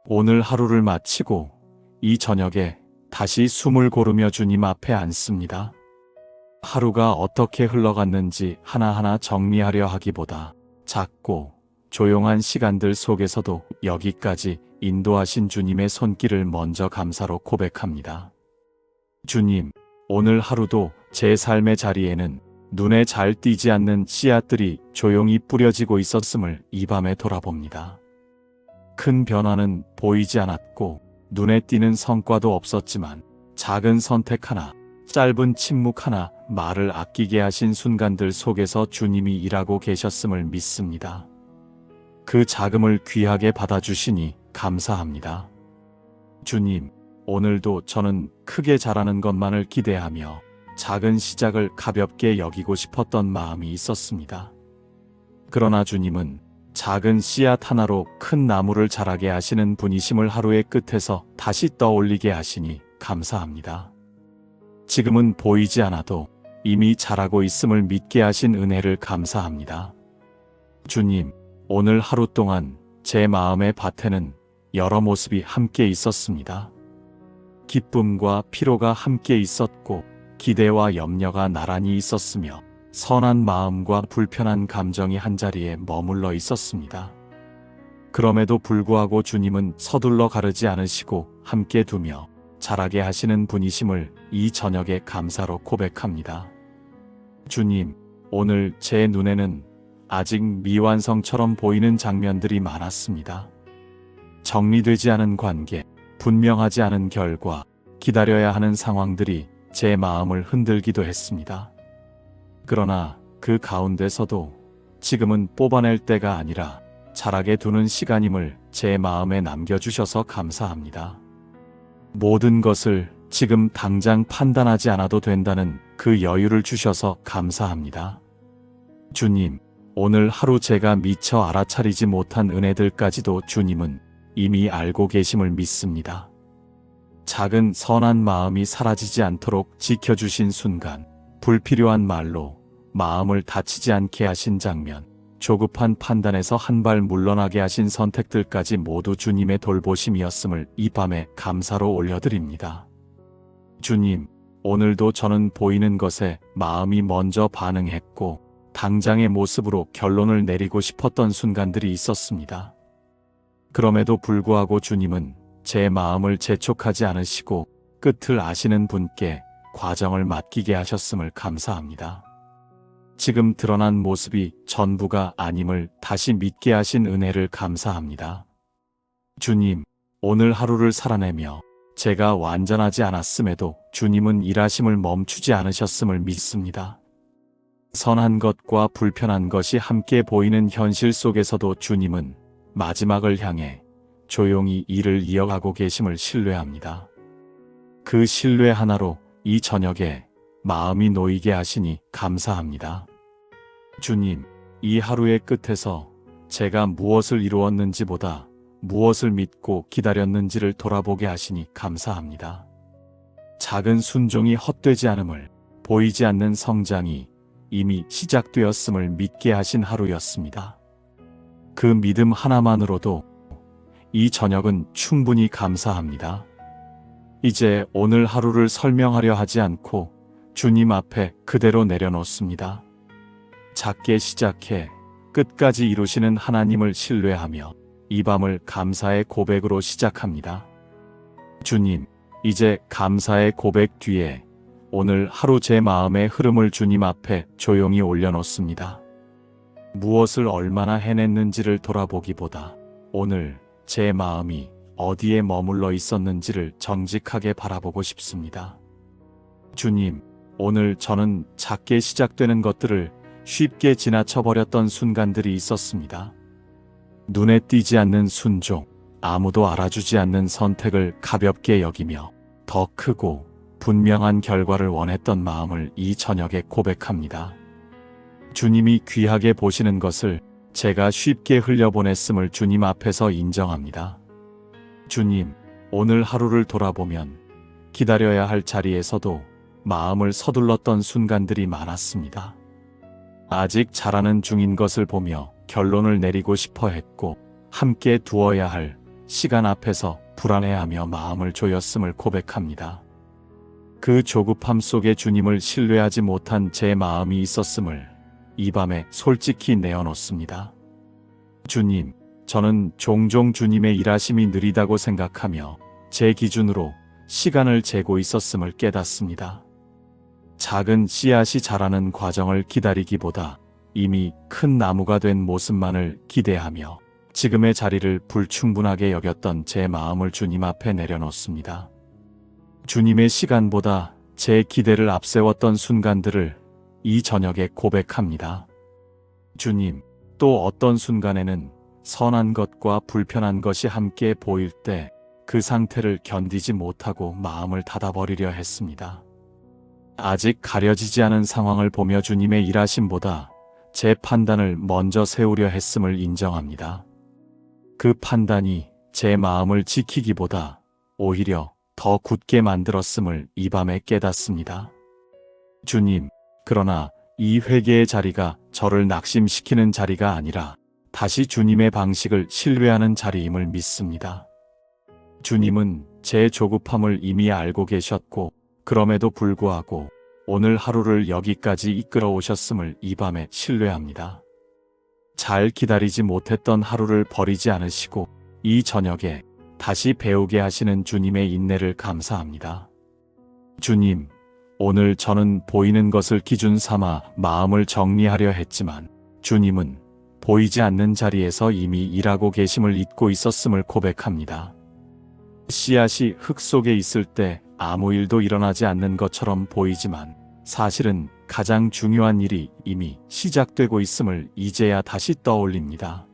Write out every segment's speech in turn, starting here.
오늘 하루를 마치고 이 저녁에 다시 숨을 고르며 주님 앞에 앉습니다. 하루가 어떻게 흘러갔는지 하나하나 정리하려 하기보다 작고 조용한 시간들 속에서도 여기까지 인도하신 주님의 손길을 먼저 감사로 고백합니다. 주님, 오늘 하루도 제 삶의 자리에는 눈에 잘 띄지 않는 씨앗들이 조용히 뿌려지고 있었음을 이 밤에 돌아봅니다. 큰 변화는 보이지 않았고 눈에 띄는 성과도 없었지만 작은 선택 하나, 짧은 침묵 하나, 말을 아끼게 하신 순간들 속에서 주님이 일하고 계셨음을 믿습니다. 그 자금을 귀하게 받아주시니 감사합니다. 주님, 오늘도 저는 크게 자라는 것만을 기대하며 작은 시작을 가볍게 여기고 싶었던 마음이 있었습니다. 그러나 주님은 작은 씨앗 하나로 큰 나무를 자라게 하시는 분이심을 하루의 끝에서 다시 떠올리게 하시니 감사합니다. 지금은 보이지 않아도 이미 자라고 있음을 믿게 하신 은혜를 감사합니다. 주님, 오늘 하루 동안 제 마음의 밭에는 여러 모습이 함께 있었습니다. 기쁨과 피로가 함께 있었고 기대와 염려가 나란히 있었으며 선한 마음과 불편한 감정이 한자리에 머물러 있었습니다. 그럼에도 불구하고 주님은 서둘러 가르지 않으시고 함께 두며 자라게 하시는 분이심을 이 저녁에 감사로 고백합니다. 주님, 오늘 제 눈에는 아직 미완성처럼 보이는 장면들이 많았습니다. 정리되지 않은 관계, 분명하지 않은 결과, 기다려야 하는 상황들이 제 마음을 흔들기도 했습니다. 그러나 그 가운데서도 지금은 뽑아낼 때가 아니라 자라게 두는 시간임을 제 마음에 남겨주셔서 감사합니다. 모든 것을 지금 당장 판단하지 않아도 된다는 그 여유를 주셔서 감사합니다. 주님, 오늘 하루 제가 미처 알아차리지 못한 은혜들까지도 주님은 이미 알고 계심을 믿습니다. 작은 선한 마음이 사라지지 않도록 지켜주신 순간, 불필요한 말로 마음을 다치지 않게 하신 장면, 조급한 판단에서 한 발 물러나게 하신 선택들까지 모두 주님의 돌보심이었음을 이 밤에 감사로 올려드립니다. 주님, 오늘도 저는 보이는 것에 마음이 먼저 반응했고 당장의 모습으로 결론을 내리고 싶었던 순간들이 있었습니다. 그럼에도 불구하고 주님은 제 마음을 재촉하지 않으시고 끝을 아시는 분께 과정을 맡기게 하셨음을 감사합니다. 지금 드러난 모습이 전부가 아님을 다시 믿게 하신 은혜를 감사합니다. 주님, 오늘 하루를 살아내며 제가 완전하지 않았음에도 주님은 일하심을 멈추지 않으셨음을 믿습니다. 선한 것과 불편한 것이 함께 보이는 현실 속에서도 주님은 마지막을 향해 조용히 일을 이어가고 계심을 신뢰합니다. 그 신뢰 하나로 이 저녁에 마음이 놓이게 하시니 감사합니다. 주님, 이 하루의 끝에서 제가 무엇을 이루었는지보다 무엇을 믿고 기다렸는지를 돌아보게 하시니 감사합니다. 작은 순종이 헛되지 않음을, 보이지 않는 성장이 이미 시작되었음을 믿게 하신 하루였습니다. 그 믿음 하나만으로도 이 저녁은 충분히 감사합니다. 이제 오늘 하루를 설명하려 하지 않고 주님 앞에 그대로 내려놓습니다. 작게 시작해 끝까지 이루시는 하나님을 신뢰하며 이 밤을 감사의 고백으로 시작합니다. 주님, 이제 감사의 고백 뒤에 오늘 하루 제 마음의 흐름을 주님 앞에 조용히 올려놓습니다. 무엇을 얼마나 해냈는지를 돌아보기보다 오늘 제 마음이 어디에 머물러 있었는지를 정직하게 바라보고 싶습니다. 주님, 오늘 저는 작게 시작되는 것들을 쉽게 지나쳐버렸던 순간들이 있었습니다. 눈에 띄지 않는 순종, 아무도 알아주지 않는 선택을 가볍게 여기며 더 크고 분명한 결과를 원했던 마음을 이 저녁에 고백합니다. 주님이 귀하게 보시는 것을 제가 쉽게 흘려보냈음을 주님 앞에서 인정합니다. 주님, 오늘 하루를 돌아보면 기다려야 할 자리에서도 마음을 서둘렀던 순간들이 많았습니다. 아직 자라는 중인 것을 보며 결론을 내리고 싶어 했고 함께 두어야 할 시간 앞에서 불안해하며 마음을 조였음을 고백합니다. 그 조급함 속에 주님을 신뢰하지 못한 제 마음이 있었음을 이 밤에 솔직히 내어놓습니다. 주님, 저는 종종 주님의 일하심이 느리다고 생각하며 제 기준으로 시간을 재고 있었음을 깨닫습니다. 작은 씨앗이 자라는 과정을 기다리기보다 이미 큰 나무가 된 모습만을 기대하며 지금의 자리를 불충분하게 여겼던 제 마음을 주님 앞에 내려놓습니다. 주님의 시간보다 제 기대를 앞세웠던 순간들을 이 저녁에 고백합니다. 주님, 또 어떤 순간에는 선한 것과 불편한 것이 함께 보일 때 그 상태를 견디지 못하고 마음을 닫아버리려 했습니다. 아직 가려지지 않은 상황을 보며 주님의 일하심보다 제 판단을 먼저 세우려 했음을 인정합니다. 그 판단이 제 마음을 지키기보다 오히려 더 굳게 만들었음을 이 밤에 깨닫습니다. 주님, 그러나 이 회개의 자리가 저를 낙심시키는 자리가 아니라 다시 주님의 방식을 신뢰하는 자리임을 믿습니다. 주님은 제 조급함을 이미 알고 계셨고 그럼에도 불구하고 오늘 하루를 여기까지 이끌어 오셨음을 이 밤에 신뢰합니다. 잘 기다리지 못했던 하루를 버리지 않으시고 이 저녁에 다시 배우게 하시는 주님의 인내를 감사합니다. 주님, 오늘 저는 보이는 것을 기준 삼아 마음을 정리하려 했지만 주님은 보이지 않는 자리에서 이미 일하고 계심을 잊고 있었음을 고백합니다. 씨앗이 흙 속에 있을 때 아무 일도 일어나지 않는 것처럼 보이지만 사실은 가장 중요한 일이 이미 시작되고 있음을 이제야 다시 떠올립니다.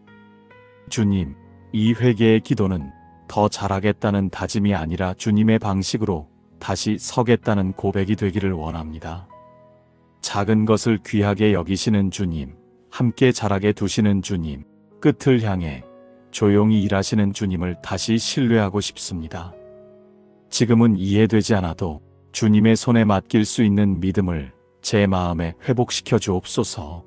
주님, 이 회개의 기도는 더 잘하겠다는 다짐이 아니라 주님의 방식으로 다시 서겠다는 고백이 되기를 원합니다. 작은 것을 귀하게 여기시는 주님, 함께 자라게 두시는 주님, 끝을 향해 조용히 일하시는 주님을 다시 신뢰하고 싶습니다. 지금은 이해되지 않아도 주님의 손에 맡길 수 있는 믿음을 제 마음에 회복시켜 주옵소서.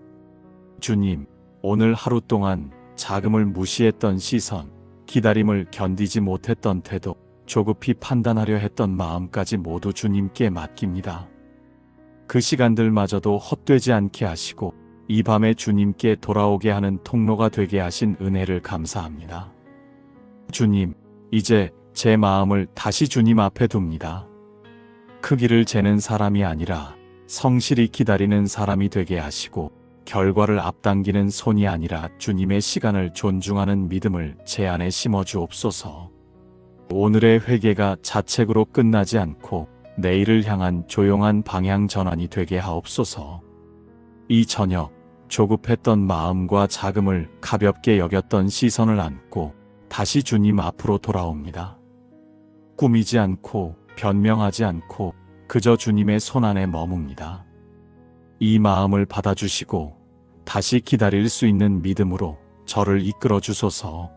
주님, 오늘 하루 동안 자금을 무시했던 시선, 기다림을 견디지 못했던 태도, 조급히 판단하려 했던 마음까지 모두 주님께 맡깁니다. 그 시간들마저도 헛되지 않게 하시고 이 밤에 주님께 돌아오게 하는 통로가 되게 하신 은혜를 감사합니다. 주님, 이제 제 마음을 다시 주님 앞에 둡니다. 크기를 재는 사람이 아니라 성실히 기다리는 사람이 되게 하시고 결과를 앞당기는 손이 아니라 주님의 시간을 존중하는 믿음을 제 안에 심어 주옵소서. 오늘의 회개가 자책으로 끝나지 않고 내일을 향한 조용한 방향 전환이 되게 하옵소서. 이 저녁 조급했던 마음과 자금을 가볍게 여겼던 시선을 안고 다시 주님 앞으로 돌아옵니다. 꾸미지 않고 변명하지 않고 그저 주님의 손안에 머뭅니다. 이 마음을 받아주시고 다시 기다릴 수 있는 믿음으로 저를 이끌어 주소서.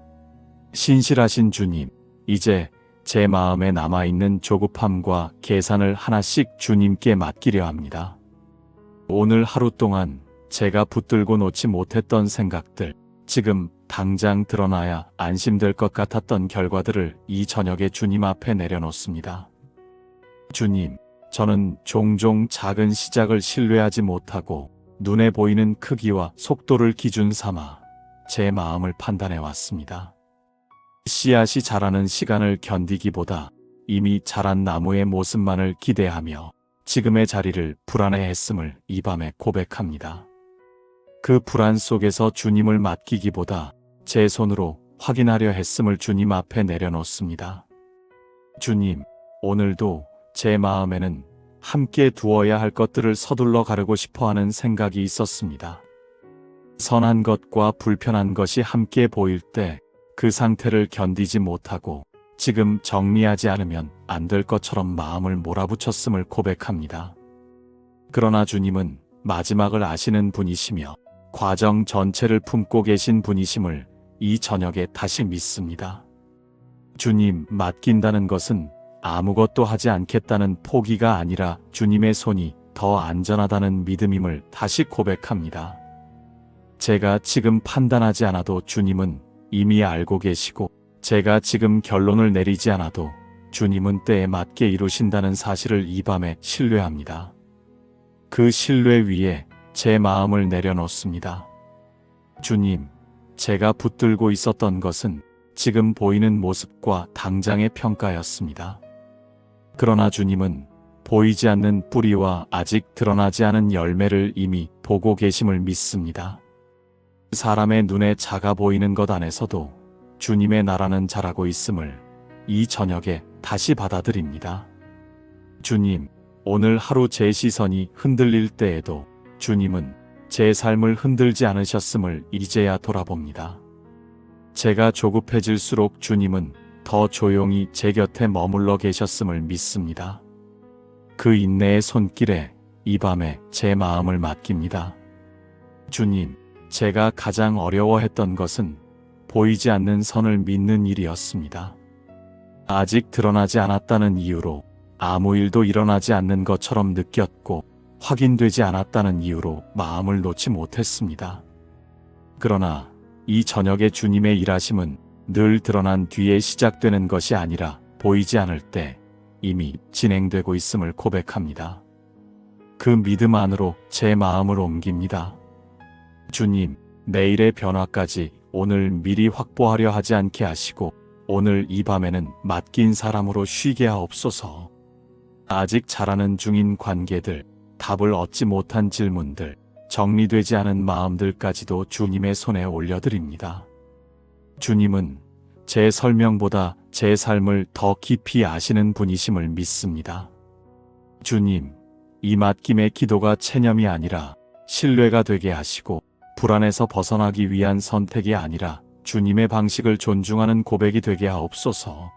신실하신 주님, 이제 제 마음에 남아있는 조급함과 계산을 하나씩 주님께 맡기려 합니다. 오늘 하루 동안 제가 붙들고 놓지 못했던 생각들, 지금 당장 드러나야 안심될 것 같았던 결과들을 이 저녁에 주님 앞에 내려놓습니다. 주님, 저는 종종 작은 시작을 신뢰하지 못하고 눈에 보이는 크기와 속도를 기준 삼아 제 마음을 판단해 왔습니다. 씨앗이 자라는 시간을 견디기보다 이미 자란 나무의 모습만을 기대하며 지금의 자리를 불안해했음을 이 밤에 고백합니다. 그 불안 속에서 주님을 맡기기보다 제 손으로 확인하려 했음을 주님 앞에 내려놓습니다. 주님, 오늘도 제 마음에는 함께 두어야 할 것들을 서둘러 가르고 싶어하는 생각이 있었습니다. 선한 것과 불편한 것이 함께 보일 때 그 상태를 견디지 못하고 지금 정리하지 않으면 안 될 것처럼 마음을 몰아붙였음을 고백합니다. 그러나 주님은 마지막을 아시는 분이시며 과정 전체를 품고 계신 분이심을 이 저녁에 다시 믿습니다. 주님, 맡긴다는 것은 아무것도 하지 않겠다는 포기가 아니라 주님의 손이 더 안전하다는 믿음임을 다시 고백합니다. 제가 지금 판단하지 않아도 주님은 이미 알고 계시고 제가 지금 결론을 내리지 않아도 주님은 때에 맞게 이루신다는 사실을 이 밤에 신뢰합니다. 그 신뢰 위에 제 마음을 내려놓습니다. 주님, 제가 붙들고 있었던 것은 지금 보이는 모습과 당장의 평가였습니다. 그러나 주님은 보이지 않는 뿌리와 아직 드러나지 않은 열매를 이미 보고 계심을 믿습니다. 사람의 눈에 작아 보이는 것 안에서도 주님의 나라는 자라고 있음을 이 저녁에 다시 받아들입니다. 주님, 오늘 하루 제 시선이 흔들릴 때에도 주님은 제 삶을 흔들지 않으셨음을 이제야 돌아봅니다. 제가 조급해질수록 주님은 더 조용히 제 곁에 머물러 계셨음을 믿습니다. 그 인내의 손길에 이 밤에 제 마음을 맡깁니다. 주님, 제가 가장 어려워했던 것은 보이지 않는 선을 믿는 일이었습니다. 아직 드러나지 않았다는 이유로 아무 일도 일어나지 않는 것처럼 느꼈고 확인되지 않았다는 이유로 마음을 놓지 못했습니다. 그러나 이 저녁에 주님의 일하심은 늘 드러난 뒤에 시작되는 것이 아니라 보이지 않을 때 이미 진행되고 있음을 고백합니다. 그 믿음 안으로 제 마음을 옮깁니다. 주님, 내일의 변화까지 오늘 미리 확보하려 하지 않게 하시고 오늘 이 밤에는 맡긴 사람으로 쉬게 하옵소서. 아직 자라는 중인 관계들, 답을 얻지 못한 질문들, 정리되지 않은 마음들까지도 주님의 손에 올려드립니다. 주님은 제 설명보다 제 삶을 더 깊이 아시는 분이심을 믿습니다. 주님, 이 맡김의 기도가 체념이 아니라 신뢰가 되게 하시고 불안에서 벗어나기 위한 선택이 아니라 주님의 방식을 존중하는 고백이 되게 하옵소서.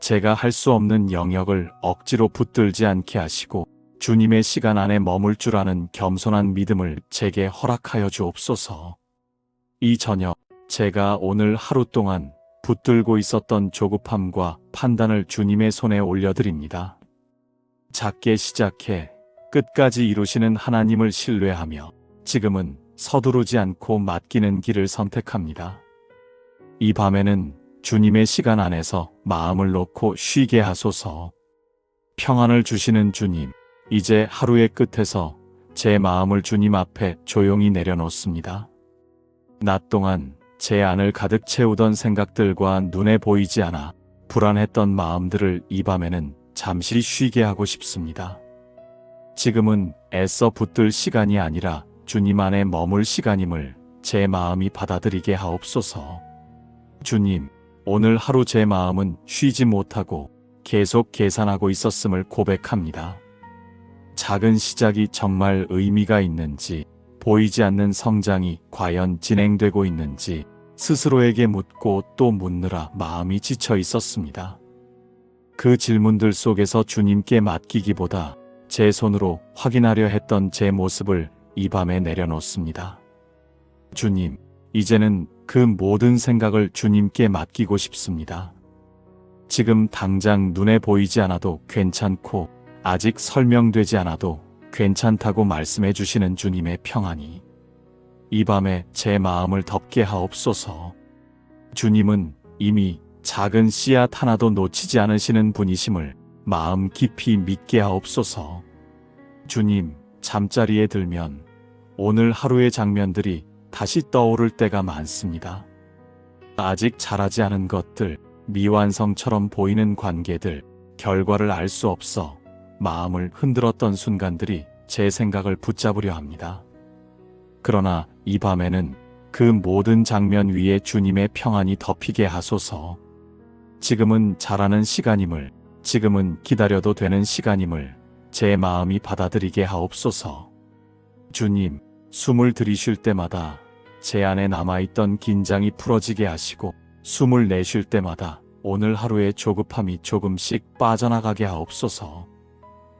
제가 할 수 없는 영역을 억지로 붙들지 않게 하시고 주님의 시간 안에 머물 줄 아는 겸손한 믿음을 제게 허락하여 주옵소서. 이 저녁 제가 오늘 하루 동안 붙들고 있었던 조급함과 판단을 주님의 손에 올려드립니다. 작게 시작해 끝까지 이루시는 하나님을 신뢰하며 지금은 서두르지 않고 맡기는 길을 선택합니다. 이 밤에는 주님의 시간 안에서 마음을 놓고 쉬게 하소서. 평안을 주시는 주님, 이제 하루의 끝에서 제 마음을 주님 앞에 조용히 내려놓습니다. 낮 동안 제 안을 가득 채우던 생각들과 눈에 보이지 않아 불안했던 마음들을 이 밤에는 잠시 쉬게 하고 싶습니다. 지금은 애써 붙들 시간이 아니라 주님 안에 머물 시간임을 제 마음이 받아들이게 하옵소서. 주님, 오늘 하루 제 마음은 쉬지 못하고 계속 계산하고 있었음을 고백합니다. 작은 시작이 정말 의미가 있는지, 보이지 않는 성장이 과연 진행되고 있는지 스스로에게 묻고 또 묻느라 마음이 지쳐 있었습니다. 그 질문들 속에서 주님께 맡기기보다 제 손으로 확인하려 했던 제 모습을 이 밤에 내려놓습니다. 주님, 이제는 그 모든 생각을 주님께 맡기고 싶습니다. 지금 당장 눈에 보이지 않아도 괜찮고 아직 설명되지 않아도 괜찮다고 말씀해 주시는 주님의 평안이 이 밤에 제 마음을 덮게 하옵소서. 주님은 이미 작은 씨앗 하나도 놓치지 않으시는 분이심을 마음 깊이 믿게 하옵소서. 주님, 잠자리에 들면 오늘 하루의 장면들이 다시 떠오를 때가 많습니다. 아직 자라지 않은 것들, 미완성처럼 보이는 관계들, 결과를 알 수 없어 마음을 흔들었던 순간들이 제 생각을 붙잡으려 합니다. 그러나 이 밤에는 그 모든 장면 위에 주님의 평안이 덮이게 하소서. 지금은 자라는 시간임을, 지금은 기다려도 되는 시간임을 제 마음이 받아들이게 하옵소서. 주님, 숨을 들이쉴 때마다 제 안에 남아있던 긴장이 풀어지게 하시고 숨을 내쉴 때마다 오늘 하루의 조급함이 조금씩 빠져나가게 하옵소서.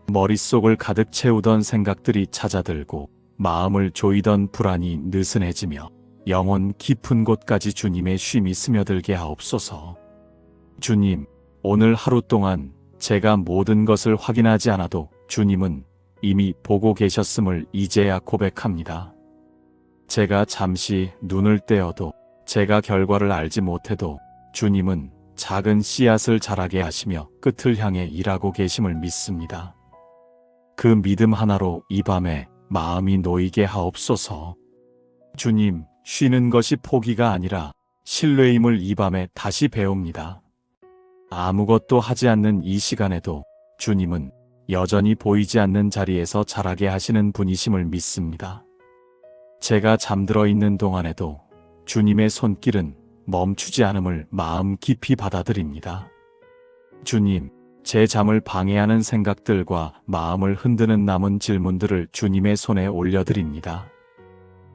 머릿속을 가득 채우던 생각들이 찾아들고 마음을 조이던 불안이 느슨해지며 영혼 깊은 곳까지 주님의 쉼이 스며들게 하옵소서. 주님, 오늘 하루 동안 제가 모든 것을 확인하지 않아도 주님은 이미 보고 계셨음을 이제야 고백합니다. 제가 잠시 눈을 떼어도, 제가 결과를 알지 못해도 주님은 작은 씨앗을 자라게 하시며 끝을 향해 일하고 계심을 믿습니다. 그 믿음 하나로 이 밤에 마음이 놓이게 하옵소서. 주님, 쉬는 것이 포기가 아니라 신뢰임을 이 밤에 다시 배웁니다. 아무것도 하지 않는 이 시간에도 주님은 여전히 보이지 않는 자리에서 자라게 하시는 분이심을 믿습니다. 제가 잠들어 있는 동안에도 주님의 손길은 멈추지 않음을 마음 깊이 받아들입니다. 주님, 제 잠을 방해하는 생각들과 마음을 흔드는 남은 질문들을 주님의 손에 올려드립니다.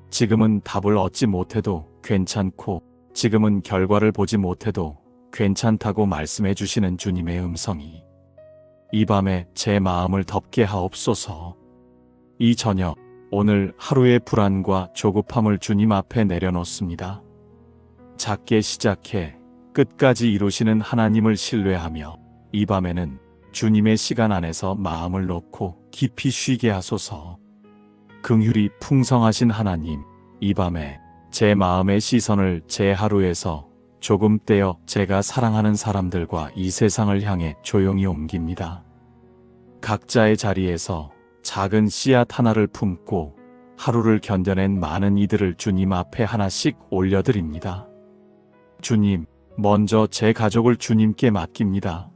지금은 답을 얻지 못해도 괜찮고, 지금은 결과를 보지 못해도 괜찮다고 말씀해 주시는 주님의 음성이 이 밤에 제 마음을 덮게 하옵소서. 이 저녁, 오늘 하루의 불안과 조급함을 주님 앞에 내려놓습니다. 작게 시작해 끝까지 이루시는 하나님을 신뢰하며 이 밤에는 주님의 시간 안에서 마음을 놓고 깊이 쉬게 하소서. 긍휼이 풍성하신 하나님, 이 밤에 제 마음의 시선을 제 하루에서 조금 떼어 제가 사랑하는 사람들과 이 세상을 향해 조용히 옮깁니다. 각자의 자리에서 작은 씨앗 하나를 품고 하루를 견뎌낸 많은 이들을 주님 앞에 하나씩 올려드립니다. 주님, 먼저 제 가족을 주님께 맡깁니다.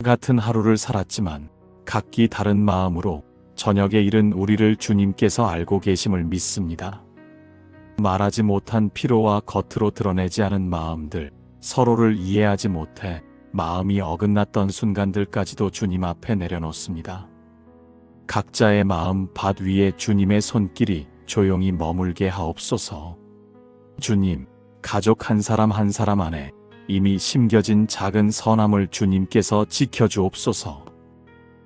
같은 하루를 살았지만 각기 다른 마음으로 저녁에 이른 우리를 주님께서 알고 계심을 믿습니다. 말하지 못한 피로와 겉으로 드러내지 않은 마음들, 서로를 이해하지 못해 마음이 어긋났던 순간들까지도 주님 앞에 내려놓습니다. 각자의 마음 밭 위에 주님의 손길이 조용히 머물게 하옵소서. 주님, 가족 한 사람 한 사람 안에 이미 심겨진 작은 선함을 주님께서 지켜주옵소서.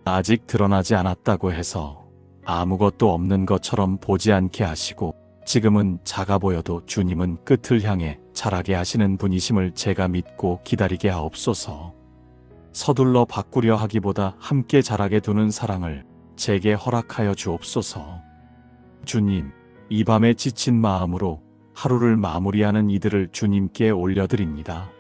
아직 드러나지 않았다고 해서 아무것도 없는 것처럼 보지 않게 하시고, 지금은 작아 보여도 주님은 끝을 향해 자라게 하시는 분이심을 제가 믿고 기다리게 하옵소서. 서둘러 바꾸려 하기보다 함께 자라게 두는 사랑을 제게 허락하여 주옵소서. 주님, 이 밤에 지친 마음으로 하루를 마무리하는 이들을 주님께 올려드립니다.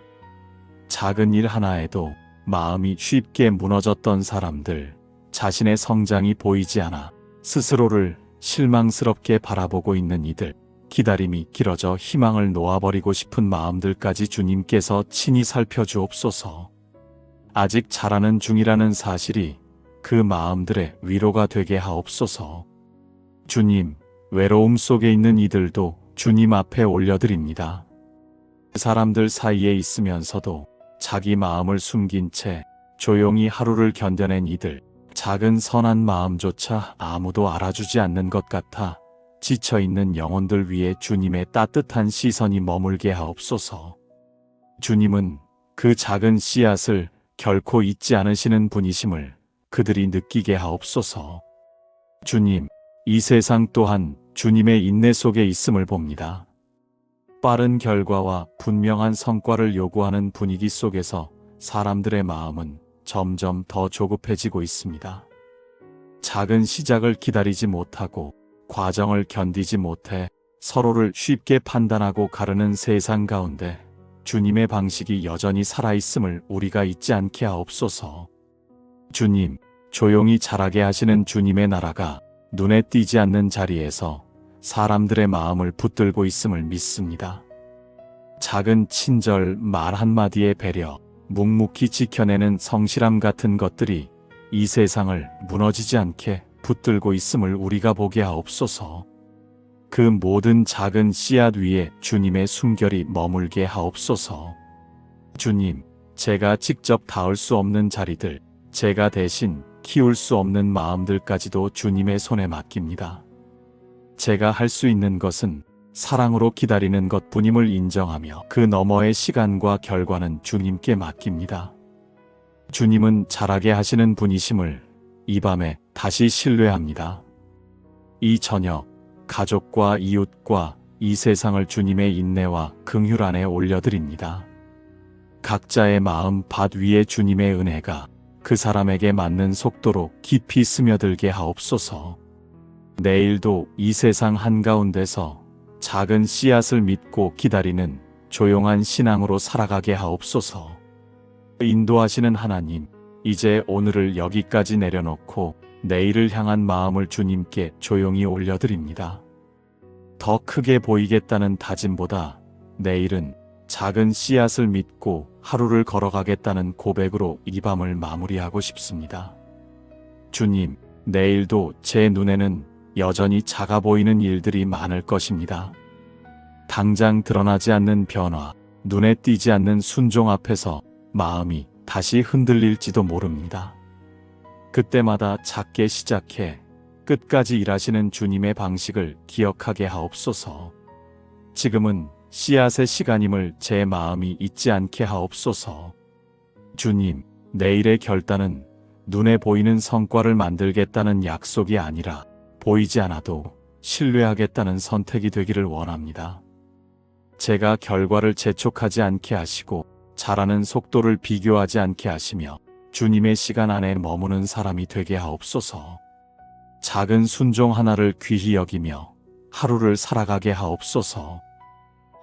작은 일 하나에도 마음이 쉽게 무너졌던 사람들, 자신의 성장이 보이지 않아 스스로를 실망스럽게 바라보고 있는 이들, 기다림이 길어져 희망을 놓아버리고 싶은 마음들까지 주님께서 친히 살펴주옵소서. 아직 자라는 중이라는 사실이 그 마음들의 위로가 되게 하옵소서. 주님, 외로움 속에 있는 이들도 주님 앞에 올려드립니다. 사람들 사이에 있으면서도 자기 마음을 숨긴 채 조용히 하루를 견뎌낸 이들, 작은 선한 마음조차 아무도 알아주지 않는 것 같아 지쳐있는 영혼들 위에 주님의 따뜻한 시선이 머물게 하옵소서. 주님은 그 작은 씨앗을 결코 잊지 않으시는 분이심을 그들이 느끼게 하옵소서. 주님, 이 세상 또한 주님의 인내 속에 있음을 봅니다. 빠른 결과와 분명한 성과를 요구하는 분위기 속에서 사람들의 마음은 점점 더 조급해지고 있습니다. 작은 시작을 기다리지 못하고 과정을 견디지 못해 서로를 쉽게 판단하고 가르는 세상 가운데 주님의 방식이 여전히 살아있음을 우리가 잊지 않게 하옵소서. 주님, 조용히 자라게 하시는 주님의 나라가 눈에 띄지 않는 자리에서 사람들의 마음을 붙들고 있음을 믿습니다. 작은 친절, 말 한마디의 배려, 묵묵히 지켜내는 성실함 같은 것들이 이 세상을 무너지지 않게 붙들고 있음을 우리가 보게 하옵소서. 그 모든 작은 씨앗 위에 주님의 숨결이 머물게 하옵소서. 주님, 제가 직접 닿을 수 없는 자리들, 제가 대신 키울 수 없는 마음들까지도 주님의 손에 맡깁니다. 제가 할 수 있는 것은 사랑으로 기다리는 것뿐임을 인정하며 그 너머의 시간과 결과는 주님께 맡깁니다. 주님은 자라게 하시는 분이심을 이 밤에 다시 신뢰합니다. 이 저녁, 가족과 이웃과 이 세상을 주님의 인내와 긍휼 안에 올려드립니다. 각자의 마음 밭 위에 주님의 은혜가 그 사람에게 맞는 속도로 깊이 스며들게 하옵소서. 내일도 이 세상 한가운데서 작은 씨앗을 믿고 기다리는 조용한 신앙으로 살아가게 하옵소서. 인도하시는 하나님, 이제 오늘을 여기까지 내려놓고 내일을 향한 마음을 주님께 조용히 올려드립니다. 더 크게 보이겠다는 다짐보다 내일은 작은 씨앗을 믿고 하루를 걸어가겠다는 고백으로 이 밤을 마무리하고 싶습니다. 주님, 내일도 제 눈에는 여전히 작아 보이는 일들이 많을 것입니다. 당장 드러나지 않는 변화, 눈에 띄지 않는 순종 앞에서 마음이 다시 흔들릴지도 모릅니다. 그때마다 작게 시작해 끝까지 일하시는 주님의 방식을 기억하게 하옵소서. 지금은 씨앗의 시간임을 제 마음이 잊지 않게 하옵소서. 주님, 내일의 결단은 눈에 보이는 성과를 만들겠다는 약속이 아니라 보이지 않아도 신뢰하겠다는 선택이 되기를 원합니다. 제가 결과를 재촉하지 않게 하시고 잘하는 속도를 비교하지 않게 하시며 주님의 시간 안에 머무는 사람이 되게 하옵소서. 작은 순종 하나를 귀히 여기며 하루를 살아가게 하옵소서.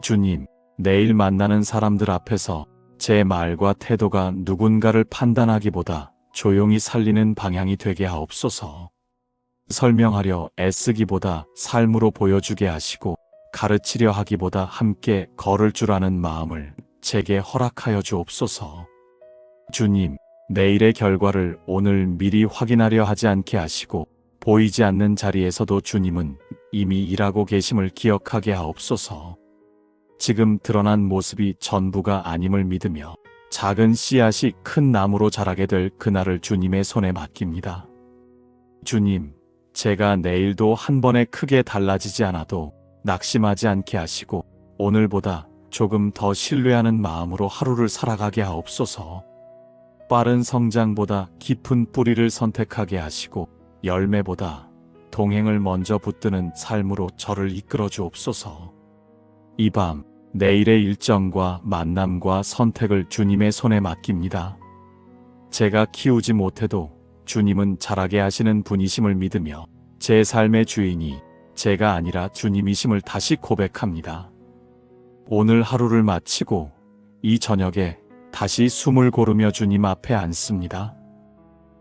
주님, 내일 만나는 사람들 앞에서 제 말과 태도가 누군가를 판단하기보다 조용히 살리는 방향이 되게 하옵소서. 설명하려 애쓰기보다 삶으로 보여주게 하시고 가르치려 하기보다 함께 걸을 줄 아는 마음을 제게 허락하여 주옵소서. 주님, 내일의 결과를 오늘 미리 확인하려 하지 않게 하시고 보이지 않는 자리에서도 주님은 이미 일하고 계심을 기억하게 하옵소서. 지금 드러난 모습이 전부가 아님을 믿으며 작은 씨앗이 큰 나무로 자라게 될 그날을 주님의 손에 맡깁니다. 주님, 제가 내일도 한 번에 크게 달라지지 않아도 낙심하지 않게 하시고 오늘보다 조금 더 신뢰하는 마음으로 하루를 살아가게 하옵소서. 빠른 성장보다 깊은 뿌리를 선택하게 하시고 열매보다 동행을 먼저 붙드는 삶으로 저를 이끌어 주옵소서. 이 밤 내일의 일정과 만남과 선택을 주님의 손에 맡깁니다. 제가 키우지 못해도 주님은 자라게 하시는 분이심을 믿으며 제 삶의 주인이 제가 아니라 주님이심을 다시 고백합니다. 오늘 하루를 마치고 이 저녁에 다시 숨을 고르며 주님 앞에 앉습니다.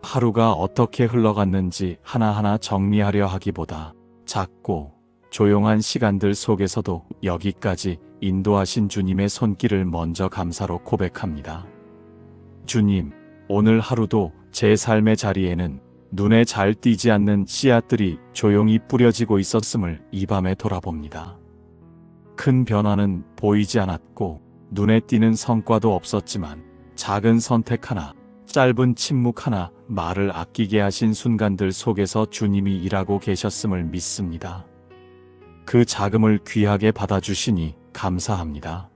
하루가 어떻게 흘러갔는지 하나하나 정리하려 하기보다 작고 조용한 시간들 속에서도 여기까지 인도하신 주님의 손길을 먼저 감사로 고백합니다. 주님, 오늘 하루도 제 삶의 자리에는 눈에 잘 띄지 않는 씨앗들이 조용히 뿌려지고 있었음을 이 밤에 돌아봅니다. 큰 변화는 보이지 않았고 눈에 띄는 성과도 없었지만 작은 선택 하나, 짧은 침묵 하나, 말을 아끼게 하신 순간들 속에서 주님이 일하고 계셨음을 믿습니다. 그 자금을 귀하게 받아주시니 감사합니다.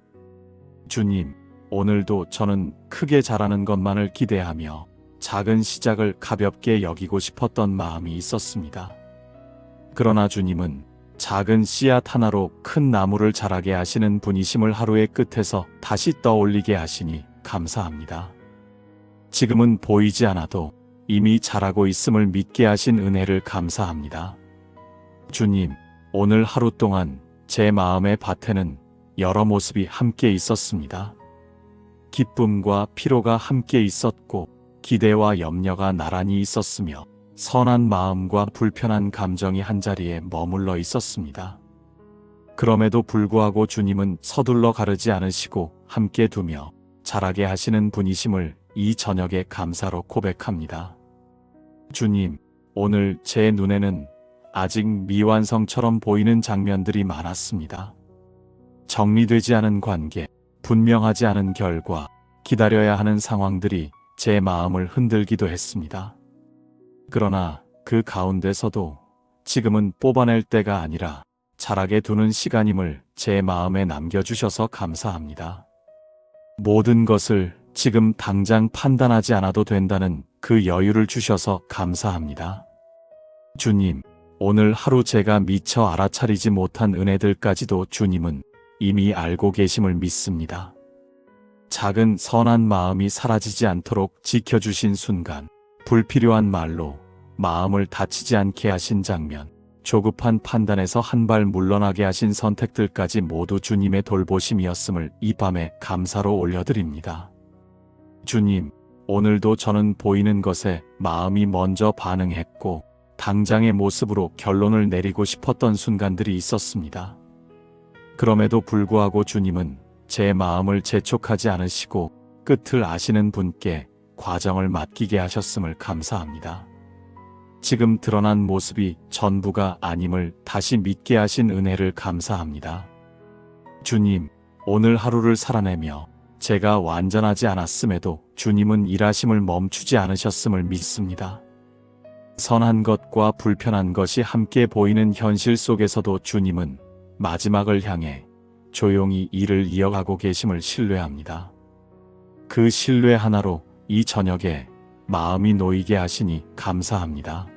주님, 오늘도 저는 크게 자라는 것만을 기대하며 작은 시작을 가볍게 여기고 싶었던 마음이 있었습니다. 그러나 주님은 작은 씨앗 하나로 큰 나무를 자라게 하시는 분이심을 하루의 끝에서 다시 떠올리게 하시니 감사합니다. 지금은 보이지 않아도 이미 자라고 있음을 믿게 하신 은혜를 감사합니다. 주님, 오늘 하루 동안 제 마음의 밭에는 여러 모습이 함께 있었습니다. 기쁨과 피로가 함께 있었고 기대와 염려가 나란히 있었으며 선한 마음과 불편한 감정이 한자리에 머물러 있었습니다. 그럼에도 불구하고 주님은 서둘러 가르지 않으시고 함께 두며 자라게 하시는 분이심을 이 저녁에 감사로 고백합니다. 주님, 오늘 제 눈에는 아직 미완성처럼 보이는 장면들이 많았습니다. 정리되지 않은 관계, 분명하지 않은 결과, 기다려야 하는 상황들이 제 마음을 흔들기도 했습니다. 그러나 그 가운데서도 지금은 뽑아낼 때가 아니라 자라게 두는 시간임을 제 마음에 남겨주셔서 감사합니다. 모든 것을 지금 당장 판단하지 않아도 된다는 그 여유를 주셔서 감사합니다. 주님, 오늘 하루 제가 미처 알아차리지 못한 은혜들까지도 주님은 이미 알고 계심을 믿습니다. 작은 선한 마음이 사라지지 않도록 지켜주신 순간, 불필요한 말로 마음을 다치지 않게 하신 장면, 조급한 판단에서 한 발 물러나게 하신 선택들까지 모두 주님의 돌보심이었음을 이 밤에 감사로 올려드립니다. 주님, 오늘도 저는 보이는 것에 마음이 먼저 반응했고 당장의 모습으로 결론을 내리고 싶었던 순간들이 있었습니다. 그럼에도 불구하고 주님은 제 마음을 재촉하지 않으시고 끝을 아시는 분께 과정을 맡기게 하셨음을 감사합니다. 지금 드러난 모습이 전부가 아님을 다시 믿게 하신 은혜를 감사합니다. 주님, 오늘 하루를 살아내며 제가 완전하지 않았음에도 주님은 일하심을 멈추지 않으셨음을 믿습니다. 선한 것과 불편한 것이 함께 보이는 현실 속에서도 주님은 마지막을 향해 조용히 일을 이어가고 계심을 신뢰합니다. 그 신뢰 하나로 이 저녁에 마음이 놓이게 하시니 감사합니다.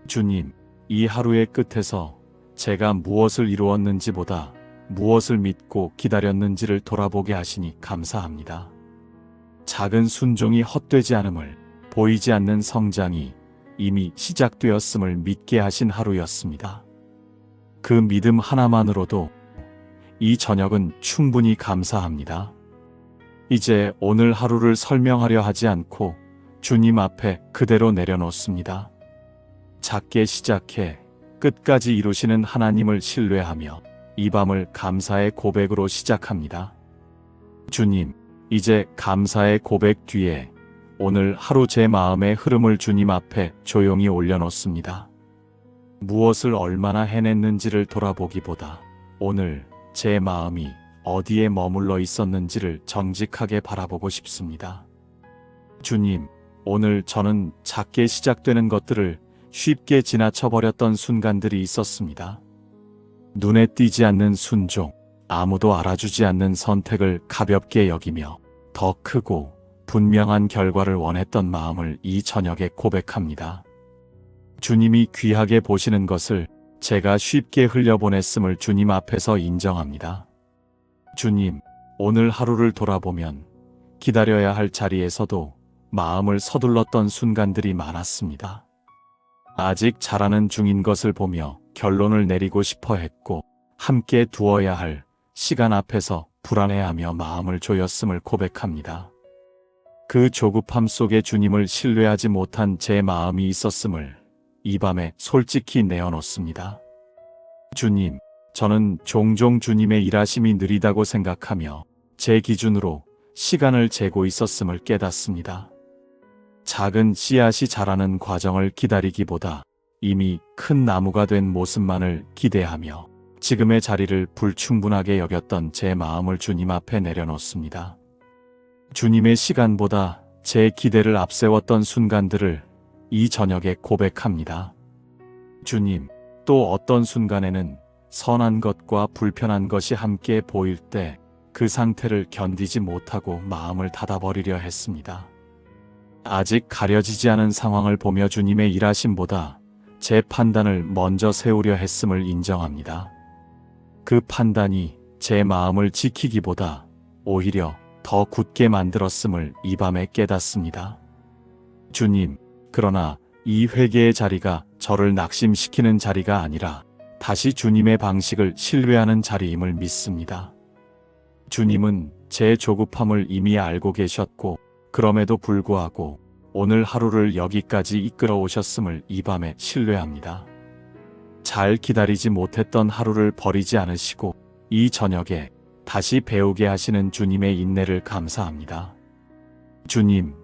주님, 이 하루의 끝에서 제가 무엇을 이루었는지보다 무엇을 믿고 기다렸는지를 돌아보게 하시니 감사합니다. 작은 순종이 헛되지 않음을, 보이지 않는 성장이 이미 시작되었음을 믿게 하신 하루였습니다. 그 믿음 하나만으로도 이 저녁은 충분히 감사합니다. 이제 오늘 하루를 설명하려 하지 않고 주님 앞에 그대로 내려놓습니다. 작게 시작해 끝까지 이루시는 하나님을 신뢰하며 이 밤을 감사의 고백으로 시작합니다. 주님, 이제 감사의 고백 뒤에 오늘 하루 제 마음의 흐름을 주님 앞에 조용히 올려놓습니다. 무엇을 얼마나 해냈는지를 돌아보기보다 오늘 제 마음이 어디에 머물러 있었는지를 정직하게 바라보고 싶습니다. 주님, 오늘 저는 작게 시작되는 것들을 쉽게 지나쳐버렸던 순간들이 있었습니다. 눈에 띄지 않는 순종, 아무도 알아주지 않는 선택을 가볍게 여기며 더 크고 분명한 결과를 원했던 마음을 이 저녁에 고백합니다. 주님이 귀하게 보시는 것을 제가 쉽게 흘려보냈음을 주님 앞에서 인정합니다. 주님, 오늘 하루를 돌아보면 기다려야 할 자리에서도 마음을 서둘렀던 순간들이 많았습니다. 아직 자라는 중인 것을 보며 결론을 내리고 싶어 했고 함께 두어야 할 시간 앞에서 불안해하며 마음을 조였음을 고백합니다. 그 조급함 속에 주님을 신뢰하지 못한 제 마음이 있었음을 이 밤에 솔직히 내어놓습니다. 주님, 저는 종종 주님의 일하심이 느리다고 생각하며 제 기준으로 시간을 재고 있었음을 깨닫습니다. 작은 씨앗이 자라는 과정을 기다리기보다 이미 큰 나무가 된 모습만을 기대하며 지금의 자리를 불충분하게 여겼던 제 마음을 주님 앞에 내려놓습니다. 주님의 시간보다 제 기대를 앞세웠던 순간들을 이 저녁에 고백합니다. 주님, 또 어떤 순간에는 선한 것과 불편한 것이 함께 보일 때 그 상태를 견디지 못하고 마음을 닫아버리려 했습니다. 아직 가려지지 않은 상황을 보며 주님의 일하심보다 제 판단을 먼저 세우려 했음을 인정합니다. 그 판단이 제 마음을 지키기보다 오히려 더 굳게 만들었음을 이 밤에 깨닫습니다. 주님, 그러나 이 회개의 자리가 저를 낙심시키는 자리가 아니라 다시 주님의 방식을 신뢰하는 자리임을 믿습니다. 주님은 제 조급함을 이미 알고 계셨고 그럼에도 불구하고 오늘 하루를 여기까지 이끌어 오셨음을 이 밤에 신뢰합니다. 잘 기다리지 못했던 하루를 버리지 않으시고 이 저녁에 다시 배우게 하시는 주님의 인내를 감사합니다. 주님,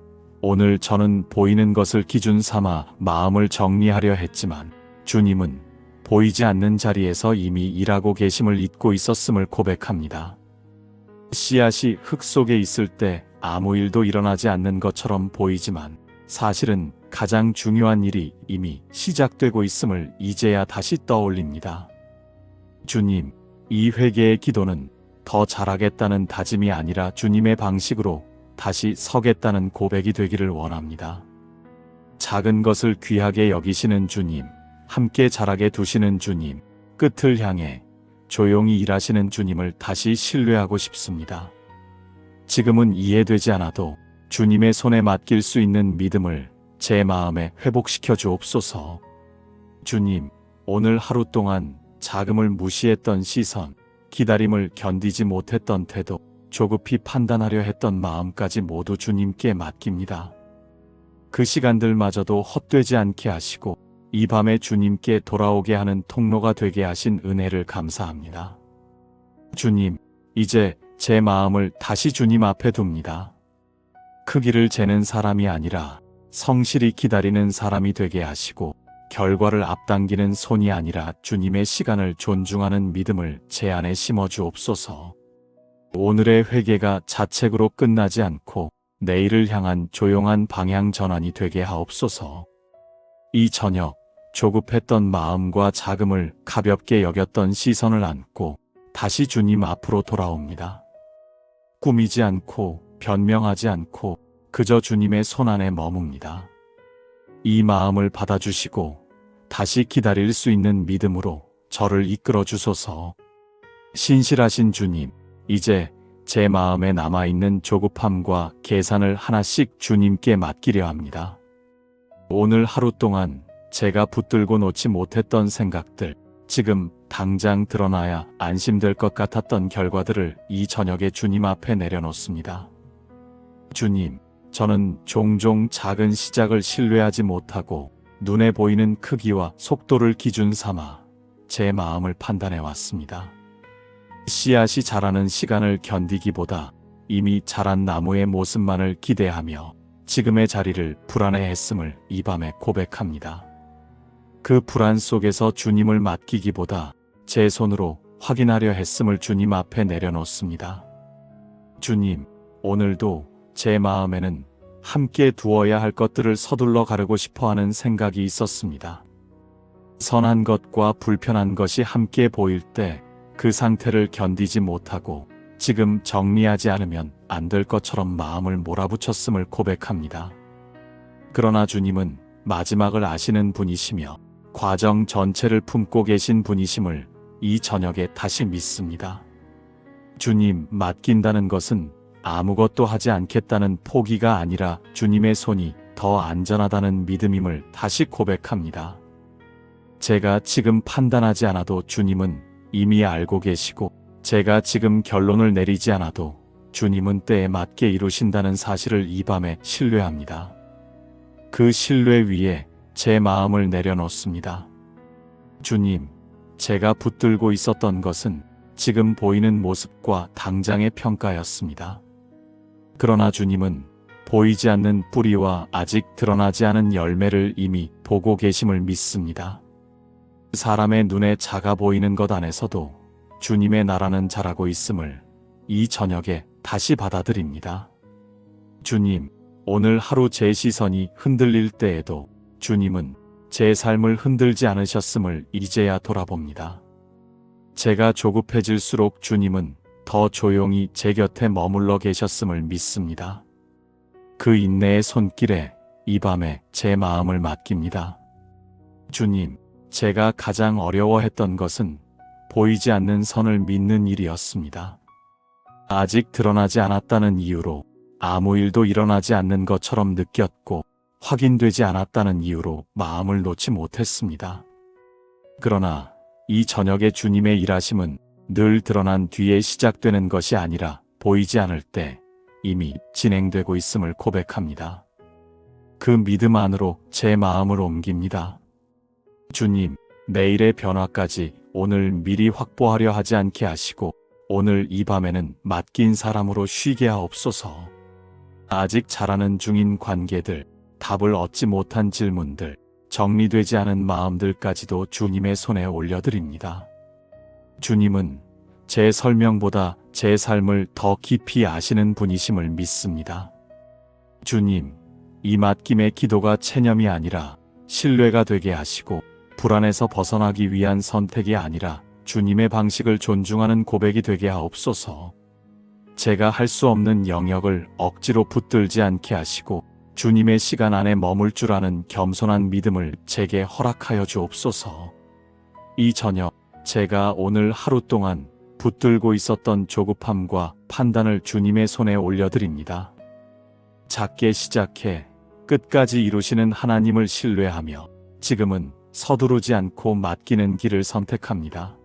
오늘 저는 보이는 것을 기준 삼아 마음을 정리하려 했지만 주님은 보이지 않는 자리에서 이미 일하고 계심을 잊고 있었음을 고백합니다. 씨앗이 흙 속에 있을 때 아무 일도 일어나지 않는 것처럼 보이지만 사실은 가장 중요한 일이 이미 시작되고 있음을 이제야 다시 떠올립니다. 주님, 이 회개의 기도는 더 잘하겠다는 다짐이 아니라 주님의 방식으로 다시 서겠다는 고백이 되기를 원합니다. 작은 것을 귀하게 여기시는 주님, 함께 자라게 두시는 주님, 끝을 향해 조용히 일하시는 주님을 다시 신뢰하고 싶습니다. 지금은 이해되지 않아도 주님의 손에 맡길 수 있는 믿음을 제 마음에 회복시켜 주옵소서. 주님, 오늘 하루 동안 자금을 무시했던 시선, 기다림을 견디지 못했던 태도, 조급히 판단하려 했던 마음까지 모두 주님께 맡깁니다. 그 시간들마저도 헛되지 않게 하시고 이 밤에 주님께 돌아오게 하는 통로가 되게 하신 은혜를 감사합니다. 주님, 이제 제 마음을 다시 주님 앞에 둡니다. 크기를 재는 사람이 아니라 성실히 기다리는 사람이 되게 하시고 결과를 앞당기는 손이 아니라 주님의 시간을 존중하는 믿음을 제 안에 심어 주옵소서. 오늘의 회개가 자책으로 끝나지 않고 내일을 향한 조용한 방향 전환이 되게 하옵소서. 이 저녁 조급했던 마음과 자금을 가볍게 여겼던 시선을 안고 다시 주님 앞으로 돌아옵니다. 꾸미지 않고 변명하지 않고 그저 주님의 손 안에 머뭅니다. 이 마음을 받아주시고 다시 기다릴 수 있는 믿음으로 저를 이끌어 주소서. 신실하신 주님, 이제 제 마음에 남아있는 조급함과 계산을 하나씩 주님께 맡기려 합니다. 오늘 하루 동안 제가 붙들고 놓지 못했던 생각들, 지금 당장 드러나야 안심될 것 같았던 결과들을 이 저녁에 주님 앞에 내려놓습니다. 주님, 저는 종종 작은 시작을 신뢰하지 못하고 눈에 보이는 크기와 속도를 기준 삼아 제 마음을 판단해 왔습니다. 씨앗이 자라는 시간을 견디기보다 이미 자란 나무의 모습만을 기대하며 지금의 자리를 불안해했음을 이 밤에 고백합니다. 그 불안 속에서 주님을 맡기기보다 제 손으로 확인하려 했음을 주님 앞에 내려놓습니다. 주님, 오늘도 제 마음에는 함께 두어야 할 것들을 서둘러 가르고 싶어하는 생각이 있었습니다. 선한 것과 불편한 것이 함께 보일 때 그 상태를 견디지 못하고 지금 정리하지 않으면 안 될 것처럼 마음을 몰아붙였음을 고백합니다. 그러나 주님은 마지막을 아시는 분이시며 과정 전체를 품고 계신 분이심을 이 저녁에 다시 믿습니다. 주님, 맡긴다는 것은 아무것도 하지 않겠다는 포기가 아니라 주님의 손이 더 안전하다는 믿음임을 다시 고백합니다. 제가 지금 판단하지 않아도 주님은 이미 알고 계시고 제가 지금 결론을 내리지 않아도 주님은 때에 맞게 이루신다는 사실을 이 밤에 신뢰합니다. 그 신뢰 위에 제 마음을 내려놓습니다. 주님, 제가 붙들고 있었던 것은 지금 보이는 모습과 당장의 평가였습니다. 그러나 주님은 보이지 않는 뿌리와 아직 드러나지 않은 열매를 이미 보고 계심을 믿습니다. 사람의 눈에 작아 보이는 것 안에서도 주님의 나라는 자라고 있음을 이 저녁에 다시 받아들입니다. 주님, 오늘 하루 제 시선이 흔들릴 때에도 주님은 제 삶을 흔들지 않으셨음을 이제야 돌아봅니다. 제가 조급해질수록 주님은 더 조용히 제 곁에 머물러 계셨음을 믿습니다. 그 인내의 손길에 이 밤에 제 마음을 맡깁니다. 주님, 제가 가장 어려워했던 것은 보이지 않는 선을 믿는 일이었습니다. 아직 드러나지 않았다는 이유로 아무 일도 일어나지 않는 것처럼 느꼈고 확인되지 않았다는 이유로 마음을 놓지 못했습니다. 그러나 이 저녁에 주님의 일하심은 늘 드러난 뒤에 시작되는 것이 아니라 보이지 않을 때 이미 진행되고 있음을 고백합니다. 그 믿음 안으로 제 마음을 옮깁니다. 주님, 내일의 변화까지 오늘 미리 확보하려 하지 않게 하시고 오늘 이 밤에는 맡긴 사람으로 쉬게 하옵소서. 아직 자라는 중인 관계들, 답을 얻지 못한 질문들, 정리되지 않은 마음들까지도 주님의 손에 올려드립니다. 주님은 제 설명보다 제 삶을 더 깊이 아시는 분이심을 믿습니다. 주님, 이 맡김의 기도가 체념이 아니라 신뢰가 되게 하시고 불안에서 벗어나기 위한 선택이 아니라 주님의 방식을 존중하는 고백이 되게 하옵소서. 제가 할 수 없는 영역을 억지로 붙들지 않게 하시고 주님의 시간 안에 머물 줄 아는 겸손한 믿음을 제게 허락하여 주옵소서. 이 저녁 제가 오늘 하루 동안 붙들고 있었던 조급함과 판단을 주님의 손에 올려드립니다. 작게 시작해 끝까지 이루시는 하나님을 신뢰하며 지금은 서두르지 않고 맡기는 길을 선택합니다.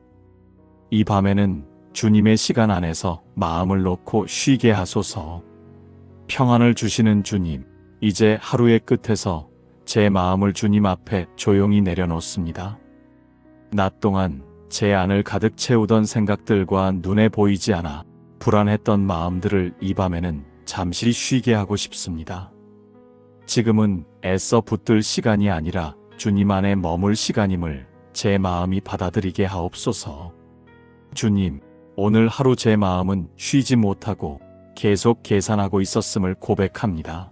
이 밤에는 주님의 시간 안에서 마음을 놓고 쉬게 하소서. 평안을 주시는 주님, 이제 하루의 끝에서 제 마음을 주님 앞에 조용히 내려놓습니다. 낮 동안 제 안을 가득 채우던 생각들과 눈에 보이지 않아 불안했던 마음들을 이 밤에는 잠시 쉬게 하고 싶습니다. 지금은 애써 붙들 시간이 아니라 주님 안에 머물 시간임을 제 마음이 받아들이게 하옵소서. 주님, 오늘 하루 제 마음은 쉬지 못하고 계속 계산하고 있었음을 고백합니다.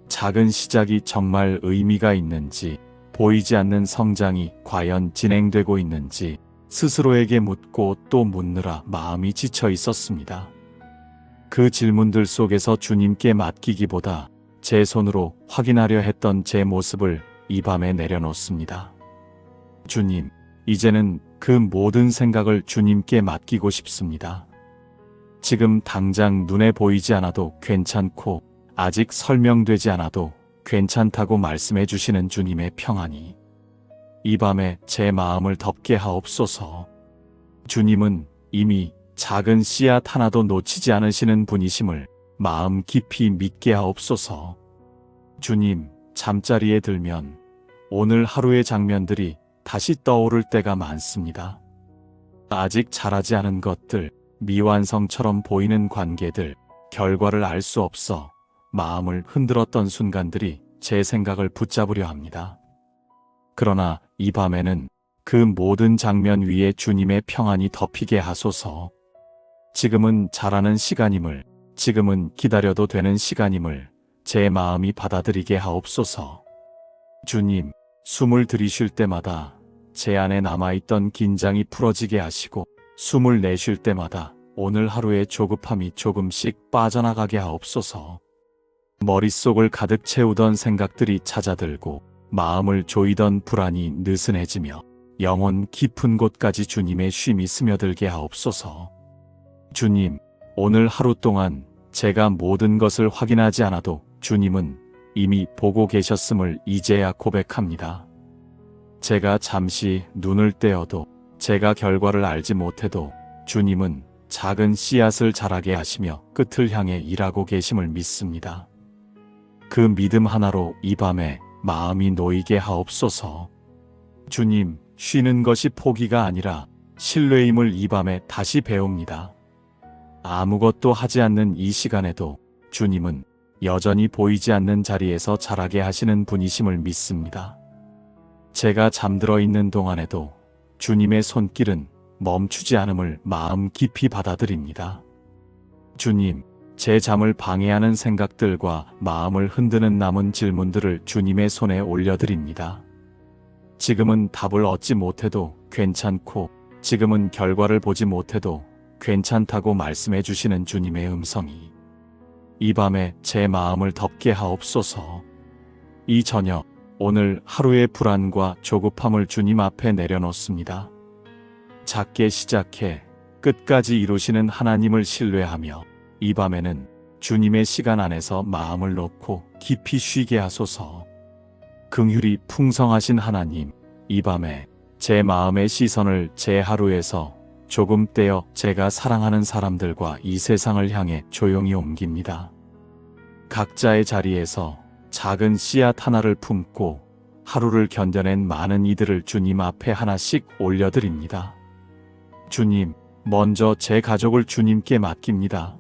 작은 시작이 정말 의미가 있는지, 보이지 않는 성장이 과연 진행되고 있는지 스스로에게 묻고 또 묻느라 마음이 지쳐 있었습니다. 그 질문들 속에서 주님께 맡기기보다 제 손으로 확인하려 했던 제 모습을 이 밤에 내려놓습니다. 주님, 이제는 그 모든 생각을 주님께 맡기고 싶습니다. 지금 당장 눈에 보이지 않아도 괜찮고 아직 설명되지 않아도 괜찮다고 말씀해 주시는 주님의 평안이 이 밤에 제 마음을 덮게 하옵소서. 주님은 이미 작은 씨앗 하나도 놓치지 않으시는 분이심을 마음 깊이 믿게 하옵소서. 주님, 잠자리에 들면 오늘 하루의 장면들이 다시 떠오를 때가 많습니다. 아직 자라지 않은 것들, 미완성처럼 보이는 관계들, 결과를 알 수 없어 마음을 흔들었던 순간들이 제 생각을 붙잡으려 합니다. 그러나 이 밤에는 그 모든 장면 위에 주님의 평안이 덮이게 하소서. 지금은 자라는 시간임을, 지금은 기다려도 되는 시간임을 제 마음이 받아들이게 하옵소서. 주님, 숨을 들이쉴 때마다 제 안에 남아있던 긴장이 풀어지게 하시고 숨을 내쉴 때마다 오늘 하루의 조급함이 조금씩 빠져나가게 하옵소서. 머릿속을 가득 채우던 생각들이 잦아들고 마음을 조이던 불안이 느슨해지며 영혼 깊은 곳까지 주님의 쉼이 스며들게 하옵소서. 주님, 오늘 하루 동안 제가 모든 것을 확인하지 않아도 주님은 이미 보고 계셨음을 이제야 고백합니다. 제가 잠시 눈을 떼어도, 제가 결과를 알지 못해도 주님은 작은 씨앗을 자라게 하시며 끝을 향해 일하고 계심을 믿습니다. 그 믿음 하나로 이 밤에 마음이 놓이게 하옵소서. 주님, 쉬는 것이 포기가 아니라 신뢰임을 이 밤에 다시 배웁니다. 아무것도 하지 않는 이 시간에도 주님은 여전히 보이지 않는 자리에서 자라게 하시는 분이심을 믿습니다. 제가 잠들어 있는 동안에도 주님의 손길은 멈추지 않음을 마음 깊이 받아들입니다. 주님, 제 잠을 방해하는 생각들과 마음을 흔드는 남은 질문들을 주님의 손에 올려드립니다. 지금은 답을 얻지 못해도 괜찮고, 지금은 결과를 보지 못해도 괜찮다고 말씀해 주시는 주님의 음성이 이 밤에 제 마음을 덮게 하옵소서. 이 저녁, 오늘 하루의 불안과 조급함을 주님 앞에 내려놓습니다. 작게 시작해 끝까지 이루시는 하나님을 신뢰하며 이 밤에는 주님의 시간 안에서 마음을 놓고 깊이 쉬게 하소서. 긍휼이 풍성하신 하나님, 이 밤에 제 마음의 시선을 제 하루에서 조금 떼어 제가 사랑하는 사람들과 이 세상을 향해 조용히 옮깁니다. 각자의 자리에서 작은 씨앗 하나를 품고 하루를 견뎌낸 많은 이들을 주님 앞에 하나씩 올려드립니다. 주님, 먼저 제 가족을 주님께 맡깁니다.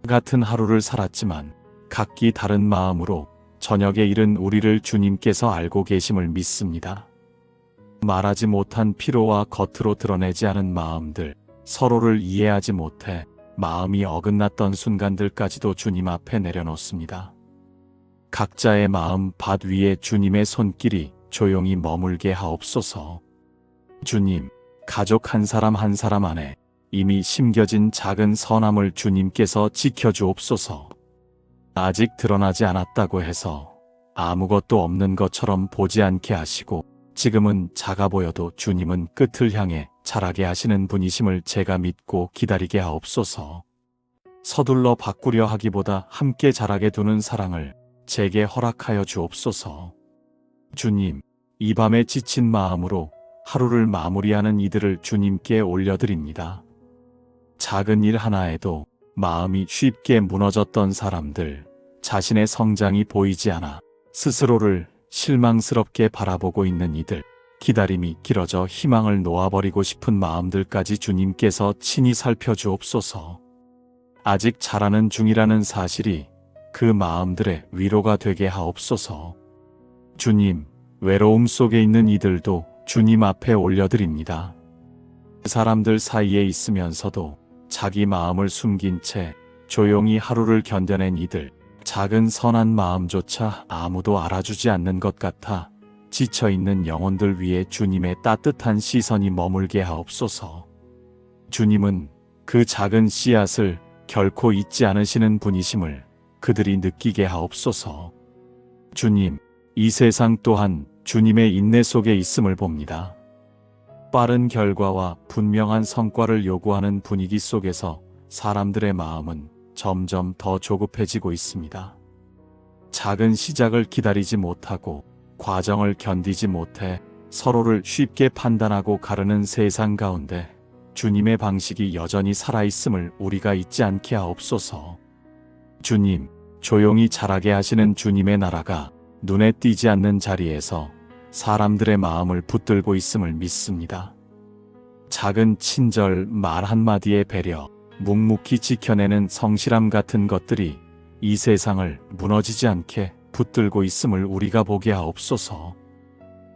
같은 하루를 살았지만 각기 다른 마음으로 저녁에 이른 우리를 주님께서 알고 계심을 믿습니다. 말하지 못한 피로와 겉으로 드러내지 않은 마음들, 서로를 이해하지 못해 마음이 어긋났던 순간들까지도 주님 앞에 내려놓습니다. 각자의 마음 밭 위에 주님의 손길이 조용히 머물게 하옵소서. 주님, 가족 한 사람 한 사람 안에 이미 심겨진 작은 선함을 주님께서 지켜주옵소서. 아직 드러나지 않았다고 해서 아무것도 없는 것처럼 보지 않게 하시고, 지금은 작아 보여도 주님은 끝을 향해 자라게 하시는 분이심을 제가 믿고 기다리게 하옵소서. 서둘러 바꾸려 하기보다 함께 자라게 두는 사랑을 제게 허락하여 주옵소서. 주님, 이 밤에 지친 마음으로 하루를 마무리하는 이들을 주님께 올려드립니다. 작은 일 하나에도 마음이 쉽게 무너졌던 사람들, 자신의 성장이 보이지 않아 스스로를 실망스럽게 바라보고 있는 이들, 기다림이 길어져 희망을 놓아버리고 싶은 마음들까지 주님께서 친히 살펴주옵소서. 아직 자라는 중이라는 사실이 그 마음들의 위로가 되게 하옵소서. 주님, 외로움 속에 있는 이들도 주님 앞에 올려드립니다. 사람들 사이에 있으면서도 자기 마음을 숨긴 채 조용히 하루를 견뎌낸 이들, 작은 선한 마음조차 아무도 알아주지 않는 것 같아 지쳐있는 영혼들 위에 주님의 따뜻한 시선이 머물게 하옵소서. 주님은 그 작은 씨앗을 결코 잊지 않으시는 분이심을 그들이 느끼게 하옵소서. 주님, 이 세상 또한 주님의 인내 속에 있음을 봅니다. 빠른 결과와 분명한 성과를 요구하는 분위기 속에서 사람들의 마음은 점점 더 조급해지고 있습니다. 작은 시작을 기다리지 못하고 과정을 견디지 못해 서로를 쉽게 판단하고 가르는 세상 가운데 주님의 방식이 여전히 살아있음을 우리가 잊지 않게 하옵소서. 주님, 조용히 자라게 하시는 주님의 나라가 눈에 띄지 않는 자리에서 사람들의 마음을 붙들고 있음을 믿습니다. 작은 친절, 말 한마디의 배려, 묵묵히 지켜내는 성실함 같은 것들이 이 세상을 무너지지 않게 붙들고 있음을 우리가 보게 하옵소서.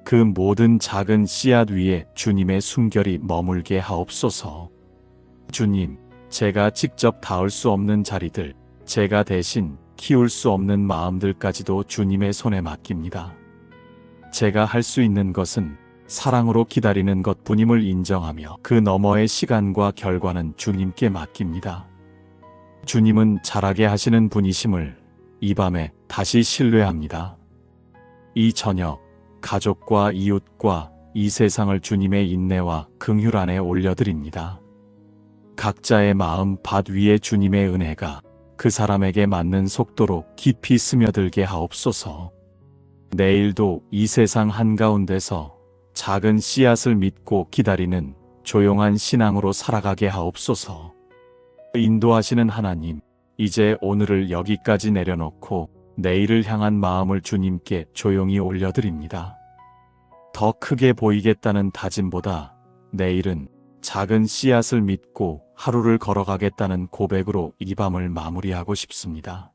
그 모든 작은 씨앗 위에 주님의 숨결이 머물게 하옵소서. 주님, 제가 직접 닿을 수 없는 자리들, 제가 대신 키울 수 없는 마음들까지도 주님의 손에 맡깁니다. 제가 할 수 있는 것은 사랑으로 기다리는 것뿐임을 인정하며 그 너머의 시간과 결과는 주님께 맡깁니다. 주님은 잘하게 하시는 분이심을 이 밤에 다시 신뢰합니다. 이 저녁, 가족과 이웃과 이 세상을 주님의 인내와 긍휼 안에 올려드립니다. 각자의 마음 밭 위에 주님의 은혜가 그 사람에게 맞는 속도로 깊이 스며들게 하옵소서. 내일도 이 세상 한가운데서 작은 씨앗을 믿고 기다리는 조용한 신앙으로 살아가게 하옵소서. 인도하시는 하나님, 이제 오늘을 여기까지 내려놓고 내일을 향한 마음을 주님께 조용히 올려드립니다. 더 크게 보이겠다는 다짐보다 내일은 작은 씨앗을 믿고 하루를 걸어가겠다는 고백으로 이 밤을 마무리하고 싶습니다.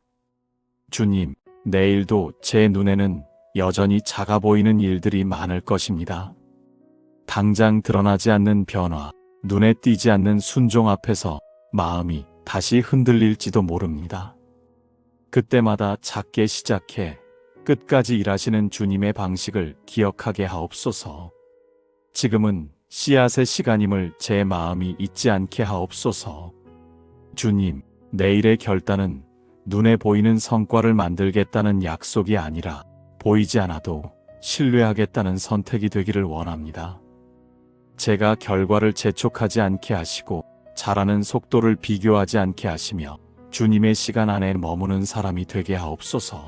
주님, 내일도 제 눈에는 여전히 작아 보이는 일들이 많을 것입니다. 당장 드러나지 않는 변화, 눈에 띄지 않는 순종 앞에서 마음이 다시 흔들릴지도 모릅니다. 그때마다 작게 시작해 끝까지 일하시는 주님의 방식을 기억하게 하옵소서. 지금은 씨앗의 시간임을 제 마음이 잊지 않게 하옵소서. 주님, 내일의 결단은 눈에 보이는 성과를 만들겠다는 약속이 아니라 보이지 않아도 신뢰하겠다는 선택이 되기를 원합니다. 제가 결과를 재촉하지 않게 하시고 자라는 속도를 비교하지 않게 하시며 주님의 시간 안에 머무는 사람이 되게 하옵소서.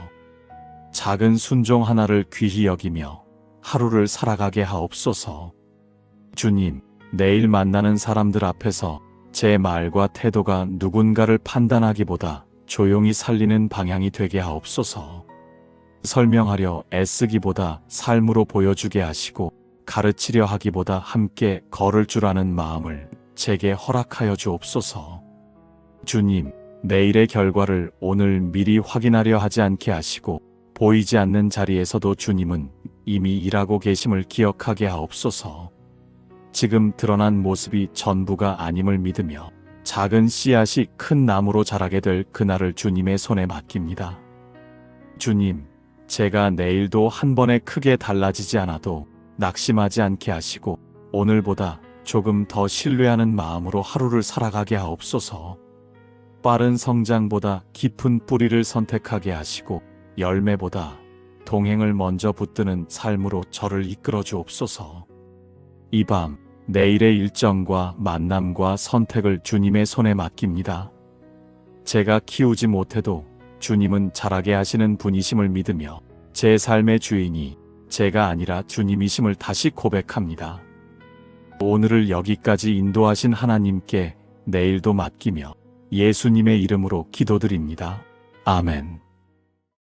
작은 순종 하나를 귀히 여기며 하루를 살아가게 하옵소서. 주님, 내일 만나는 사람들 앞에서 제 말과 태도가 누군가를 판단하기보다 조용히 살리는 방향이 되게 하옵소서. 설명하려 애쓰기보다 삶으로 보여주게 하시고 가르치려 하기보다 함께 걸을 줄 아는 마음을 제게 허락하여 주옵소서. 주님, 내일의 결과를 오늘 미리 확인하려 하지 않게 하시고 보이지 않는 자리에서도 주님은 이미 일하고 계심을 기억하게 하옵소서. 지금 드러난 모습이 전부가 아님을 믿으며 작은 씨앗이 큰 나무로 자라게 될 그날을 주님의 손에 맡깁니다. 주님, 제가 내일도 한 번에 크게 달라지지 않아도 낙심하지 않게 하시고 오늘보다 조금 더 신뢰하는 마음으로 하루를 살아가게 하옵소서. 빠른 성장보다 깊은 뿌리를 선택하게 하시고 열매보다 동행을 먼저 붙드는 삶으로 저를 이끌어 주옵소서. 이 밤 내일의 일정과 만남과 선택을 주님의 손에 맡깁니다. 제가 키우지 못해도 주님은 자라게 하시는 분이심을 믿으며 제 삶의 주인이 제가 아니라 주님이심을 다시 고백합니다. 오늘을 여기까지 인도하신 하나님께 내일도 맡기며 예수님의 이름으로 기도드립니다. 아멘.